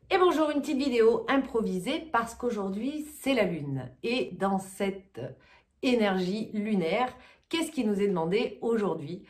Et bonjour, une petite vidéo improvisée parce qu'aujourd'hui c'est la lune. Et dans cette énergie lunaire, qu'est-ce qui nous est demandé aujourd'hui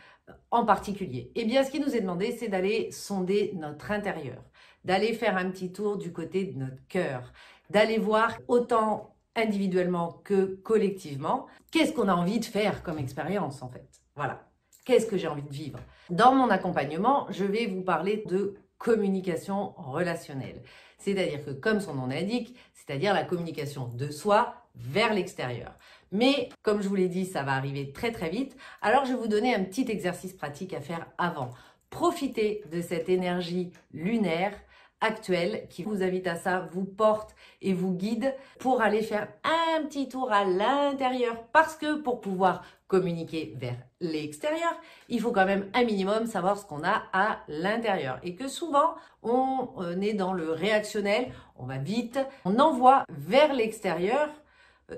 en particulier? Eh bien, ce qui nous est demandé, c'est d'aller sonder notre intérieur, d'aller faire un petit tour du côté de notre cœur, d'aller voir autant individuellement que collectivement, qu'est-ce qu'on a envie de faire comme expérience en fait. Voilà, qu'est-ce que j'ai envie de vivre? Dans mon accompagnement, je vais vous parler de communication relationnelle. C'est-à-dire que, comme son nom l'indique, c'est-à-dire la communication de soi vers l'extérieur. Mais, comme je vous l'ai dit, ça va arriver très très vite. Alors, je vais vous donner un petit exercice pratique à faire avant. Profitez de cette énergie lunaire actuelle qui vous invite à ça, vous porte et vous guide pour aller faire un petit tour à l'intérieur. Parce que pour pouvoir communiquer vers l'extérieur, il faut quand même un minimum savoir ce qu'on a à l'intérieur. Et que souvent, on est dans le réactionnel, on va vite, on envoie vers l'extérieur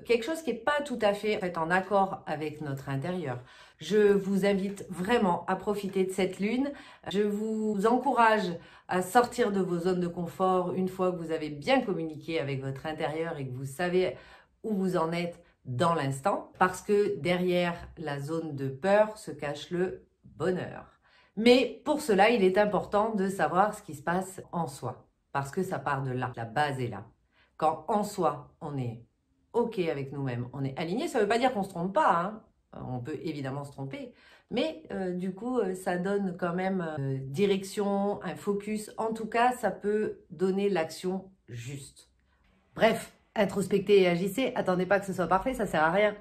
quelque chose qui n'est pas tout à fait en accord avec notre intérieur. Je vous invite vraiment à profiter de cette lune. Je vous encourage à sortir de vos zones de confort une fois que vous avez bien communiqué avec votre intérieur et que vous savez où vous en êtes dans l'instant, parce que derrière la zone de peur se cache le bonheur. Mais pour cela, il est important de savoir ce qui se passe en soi, parce que ça part de là, la base est là. Quand en soi, on est OK avec nous-mêmes, on est aligné, ça ne veut pas dire qu'on ne se trompe pas, hein. On peut évidemment se tromper, mais du coup, ça donne quand même direction, un focus. En tout cas, ça peut donner l'action juste. Bref, introspectez et agissez. Attendez pas que ce soit parfait, ça sert à rien.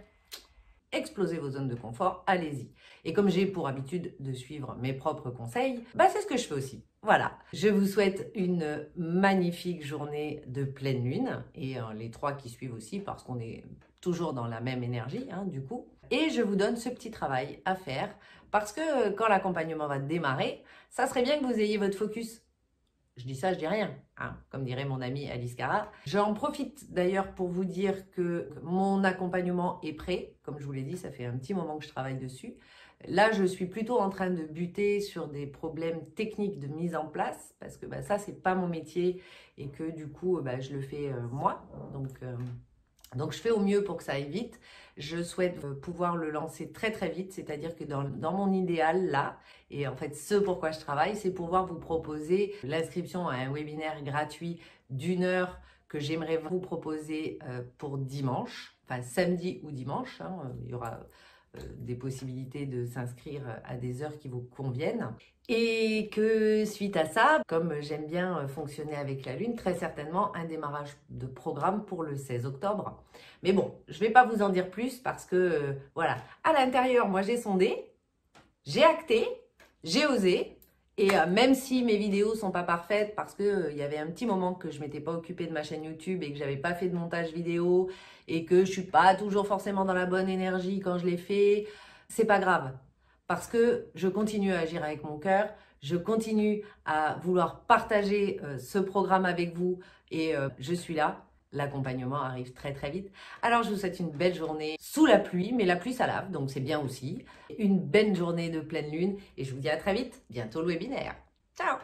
Explosez vos zones de confort, allez-y. Et comme j'ai pour habitude de suivre mes propres conseils, c'est ce que je fais aussi. Voilà, je vous souhaite une magnifique journée de pleine lune et les 3 qui suivent aussi parce qu'on est toujours dans la même énergie du coup. Et je vous donne ce petit travail à faire parce que quand l'accompagnement va démarrer, ça serait bien que vous ayez votre focus. Je dis ça, je dis rien, comme dirait mon amie Alice Cara. J'en profite d'ailleurs pour vous dire que mon accompagnement est prêt. Comme je vous l'ai dit, ça fait un petit moment que je travaille dessus. Là, je suis plutôt en train de buter sur des problèmes techniques de mise en place parce que ça, c'est pas mon métier et que du coup, je le fais moi. Donc, je fais au mieux pour que ça aille vite. Je souhaite pouvoir le lancer très très vite, c'est-à-dire que dans mon idéal là, et en fait ce pourquoi je travaille, c'est pouvoir vous proposer l'inscription à un webinaire gratuit d'1 heure que j'aimerais vous proposer pour dimanche, enfin samedi ou dimanche, il y aura des possibilités de s'inscrire à des heures qui vous conviennent. Et que suite à ça, comme j'aime bien fonctionner avec la Lune, très certainement un démarrage de programme pour le 16 octobre. Mais bon, je ne vais pas vous en dire plus parce que, voilà, à l'intérieur, moi j'ai sondé, j'ai acté, j'ai osé. Et même si mes vidéos sont pas parfaites parce que y avait un petit moment que je m'étais pas occupée de ma chaîne YouTube et que j'avais pas fait de montage vidéo et que je suis pas toujours forcément dans la bonne énergie quand je l'ai fait, c'est pas grave. Parce que je continue à agir avec mon cœur, je continue à vouloir partager ce programme avec vous et je suis là. L'accompagnement arrive très très vite. Alors je vous souhaite une belle journée sous la pluie, mais la pluie ça lave, donc c'est bien aussi. Une belle journée de pleine lune et je vous dis à très vite, bientôt le webinaire. Ciao!